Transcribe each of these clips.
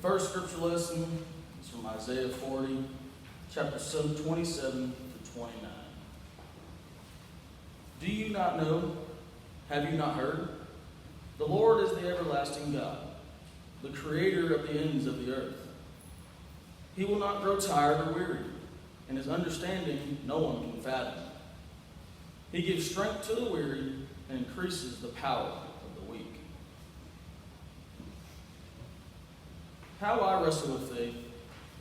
First scripture lesson is from Isaiah 40, chapter 27 to 29. Do you not know? Have you not heard? The Lord is the everlasting God, the creator of the ends of the earth. He will not grow tired or weary, and his understanding no one can fathom. He gives strength to the weary and increases the power of the weak. How I wrestle with faith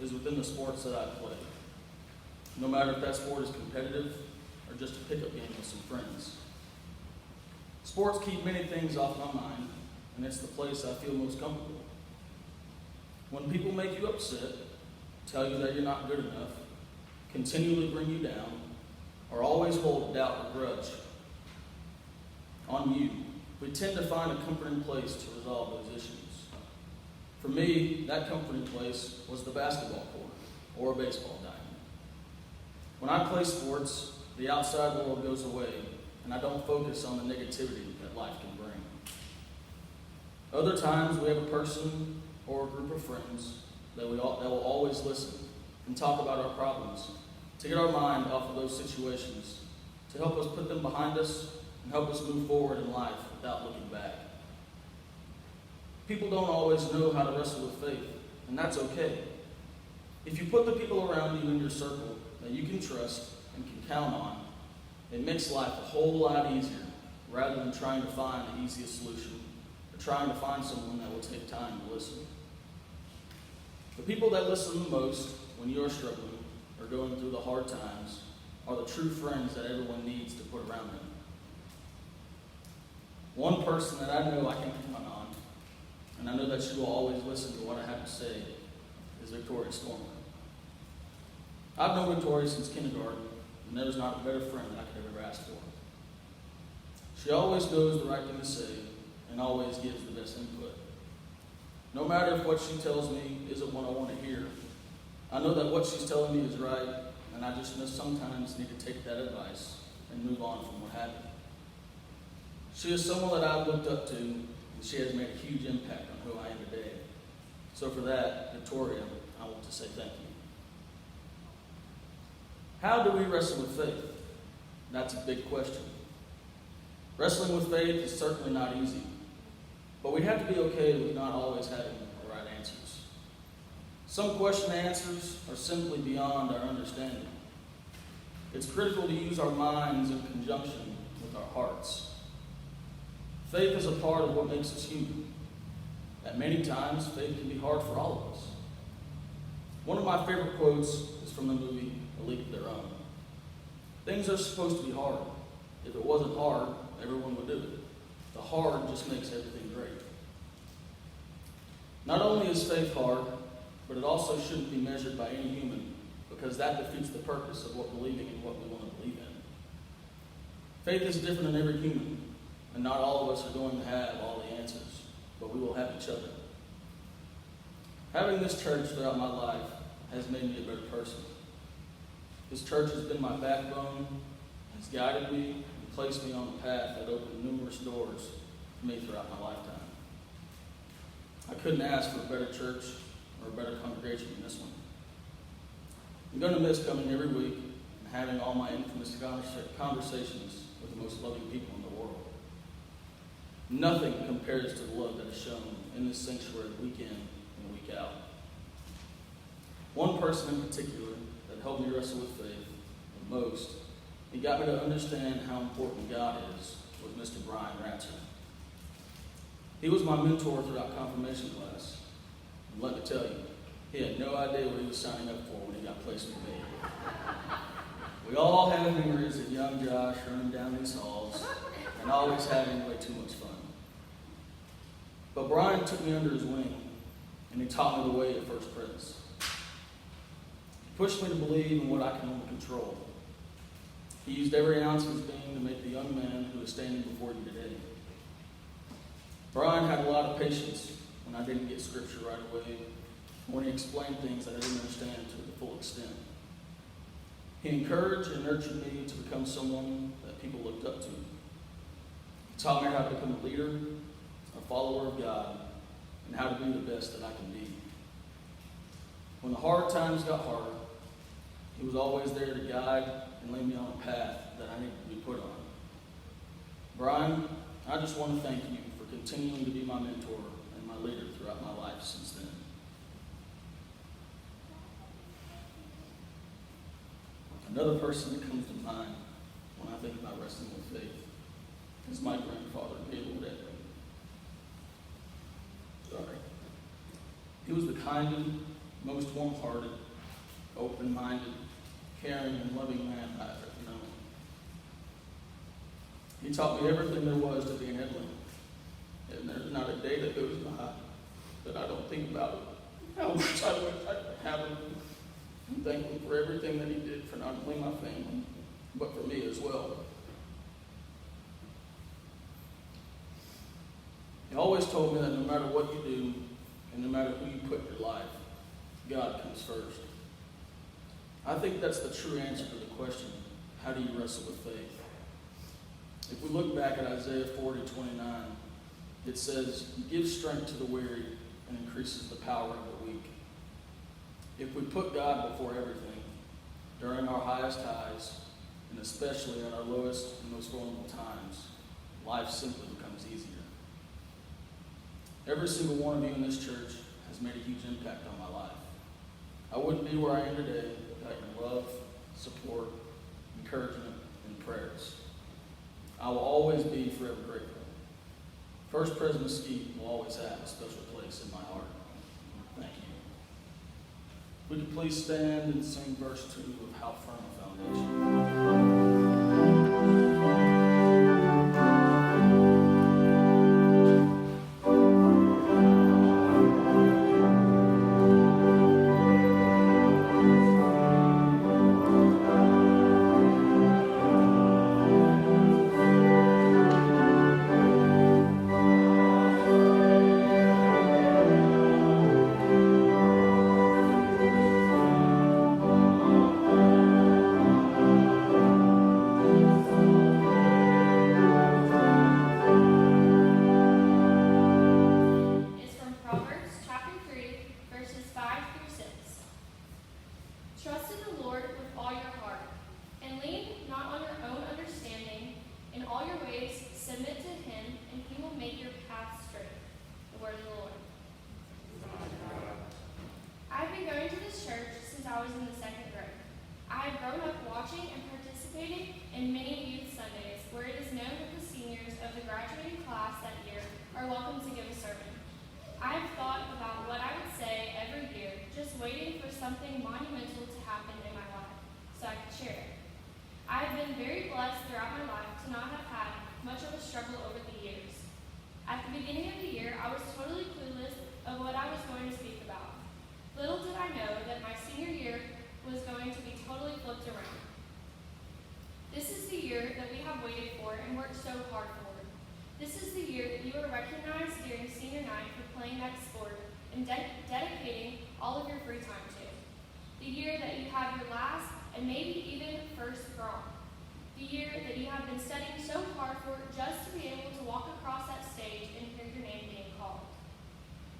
is within the sports that I play. No matter if that sport is competitive or just a pickup game with some friends. Sports keep many things off my mind, and it's the place I feel most comfortable. When people make you upset, tell you that you're not good enough, continually bring you down, or always hold doubt or grudge on you, we tend to find a comforting place to resolve those issues. For me, that comforting place was the basketball court or a baseball diamond. When I play sports, the outside world goes away, and I don't focus on the negativity that life can bring. Other times, we have a person or a group of friends that will always listen and talk about our problems, to get our mind off of those situations, to help us put them behind us and help us move forward in life without looking back. People don't always know how to wrestle with faith, and that's okay. If you put the people around you in your circle that you can trust and can count on, it makes life a whole lot easier rather than trying to find the easiest solution or trying to find someone that will take time to listen. The people that listen the most when you are struggling or going through the hard times are the true friends that everyone needs to put around them. One person that I know I can count on, and I know that she will always listen to what I have to say, is Victoria Stormer. I've known Victoria since kindergarten, and there's not a better friend that I could ever ask for. She always knows the right thing to say and always gives the best input. No matter if what she tells me isn't what I want to hear, I know that what she's telling me is right, and I just sometimes need to take that advice and move on from what happened. She is someone that I've looked up to, and she has made a huge impact on who I am today. So for that, Victoria, I want to say thank you. How do we wrestle with faith? That's a big question. Wrestling with faith is certainly not easy, but we have to be okay with not always having the right answers. Some question answers are simply beyond our understanding. It's critical to use our minds in conjunction with our hearts. Faith is a part of what makes us human. At many times, faith can be hard for all of us. One of my favorite quotes is from the movie A League of Their Own. Things are supposed to be hard. If it wasn't hard, everyone would do it. The hard just makes everything great. Not only is faith hard, but it also shouldn't be measured by any human, because that defeats the purpose of what believing in what we want to believe in. Faith is different in every human, and not all of us are going to have all the answers, but we will have each other. Having this church throughout my life has made me a better person. This church has been my backbone, has guided me, and placed me on the path that opened numerous doors for me throughout my lifetime. I couldn't ask for a better church or a better congregation than this one. I'm going to miss coming every week and having all my infamous conversations with the most loving people in the world. Nothing compares to the love that is shown in this sanctuary week in and week out. One person in particular that helped me wrestle with faith the most, he got me to understand how important God is, was Mr. Brian Ratzer. He was my mentor throughout confirmation class. And let me tell you, he had no idea what he was signing up for when he got placed with me. We all have memories of young Josh running down these halls and always having way too much fun. But Brian took me under his wing, and he taught me the way of first presence. He pushed me to believe in what I can only control. He used every ounce of his being to make the young man who is standing before you today. Brian had a lot of patience when I didn't get scripture right away, when he explained things that I didn't understand to the full extent. He encouraged and nurtured me to become someone that people looked up to. He taught me how to become a leader, a follower of God, and how to be the best that I can be. When the hard times got harder, he was always there to guide and lead me on a path that I needed to be put on. Brian, I just want to thank you for continuing to be my mentor and my leader throughout my life since then. Another person that comes to mind when I think about wrestling with faith is my grandfather, Gaylord Edwin. Sorry. He was the kindest, most warm-hearted, open-minded, caring, and loving man I've ever known. He taught me everything there was to be an Edling, and there's not a day that goes by that I don't think about it. How much I wish I could have him. I'm thankful for everything that he did for not only my family, but for me as well. He always told me that no matter what you do, and no matter who you put in your life, God comes first. I think that's the true answer to the question, how do you wrestle with faith? If we look back at Isaiah 40:29, it says, "Give strength to the weary and increases the power of the weak." If we put God before everything, during our highest highs, and especially at our lowest and most vulnerable times, life simply becomes easier. Every single one of you in this church has made a huge impact on my life. I wouldn't be where I am today without your love, support, encouragement, and prayers. I will always be forever grateful. First Pres Mesquite will always have a special place in my heart. Thank you. We could please stand and sing verse 2 of How Firm a Foundation.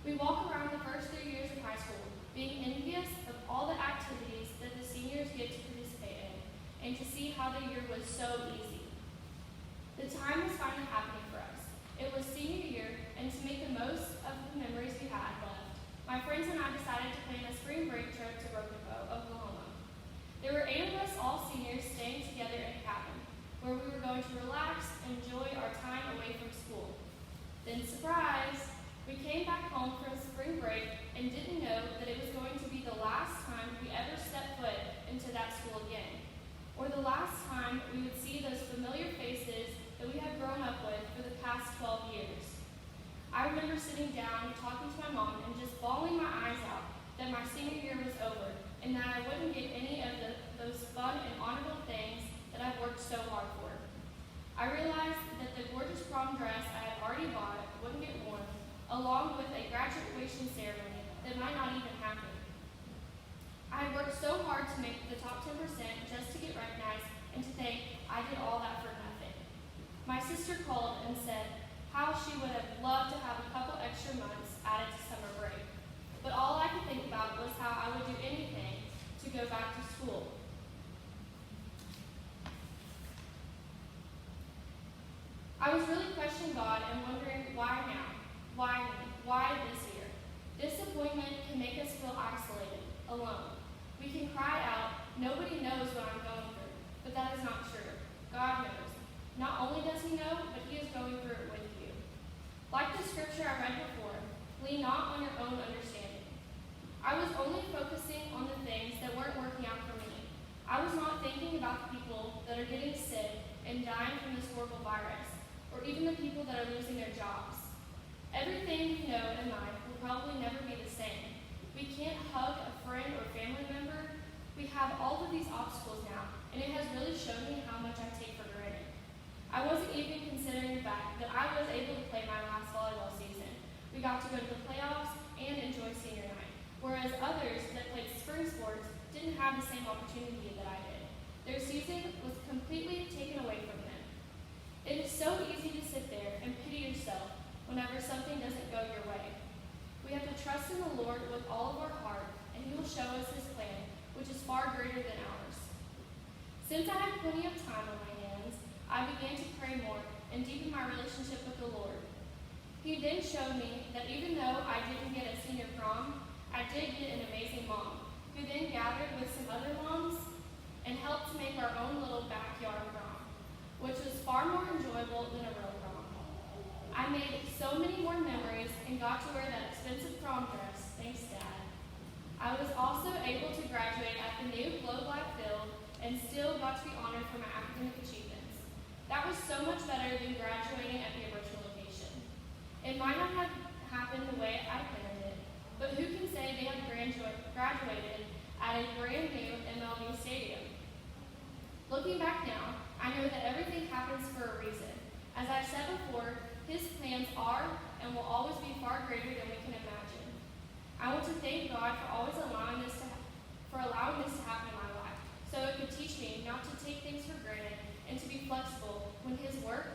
We walk around the first 3 years of high school, being envious of all the activities that the seniors get to participate in, and to see how the year was so easy. The time was finally happening for us. It was senior year, and to make the most of the memories we had left, my friends and I decided to plan a spring break trip to Broken Bow, Oklahoma. There were 8 of us, all seniors, staying together in a cabin, where we were going to relax and enjoy our time away from school. Then, surprise! We came back home from spring break and didn't know that it was going to be the last time we ever stepped foot into that school again, or the last time we would see those familiar faces that we had grown up with for the past 12 years. I remember sitting down, talking to my mom, and just bawling my eyes out that my senior year was over and that I wouldn't get any of those fun and honorable things that I've worked so hard for. I realized that the gorgeous prom dress I had already bought wouldn't get worn, along with a graduation ceremony that might not even happen. I had worked so hard to make the top 10% just to get recognized, and to think I did all that for nothing. My sister called and said how she would have loved to have a couple extra months added to summer break. But all I could think about was how I would do I was really questioning God and wondering why now? Why me? Why this year? Disappointment can make us feel isolated, alone. We can cry out, nobody knows what I'm going through, but that is not true. God knows. Not only does he know, but he is going through it with you. Like the scripture I read before, lean not on your own understanding. I was only focusing on the things that weren't working out for me. I was not thinking about the people that are getting sick and dying from this horrible virus, or even the people that are losing their jobs. Everything we know in life will probably never be the same. We can't hug a friend or family member. We have all of these obstacles now, and it has really shown me how much I take for granted. I wasn't even considering the fact that I was able to play my last volleyball season. We got to go to the playoffs and enjoy senior night, whereas others that played spring sports didn't have the same opportunity that I did. Their season was completely taken away from them. It is so easy to sit there and pity yourself whenever something doesn't go your way. We have to trust in the Lord with all of our heart, and he will show us his plan, which is far greater than ours. Since I had plenty of time on my hands, I began to pray more and deepen my relationship with the Lord. He then showed me that even though I didn't get a senior prom, I did get an amazing mom, who then gathered with some other moms and helped to make our own little backyard prom, which was far more enjoyable than a real prom. I made so many more memories and got to wear that expensive prom dress, thanks Dad. I was also able to graduate at the new Globe Life Field and still got to be honored for my academic achievements. That was so much better than graduating at the original location. It might not have happened the way I planned it, but who can say they have graduated at a brand new MLB stadium? Looking back now, I know that everything happens for a reason. As I've said before, his plans are and will always be far greater than we can imagine. I want to thank God for always allowing this to happen in my life, so it could teach me not to take things for granted and to be flexible when his work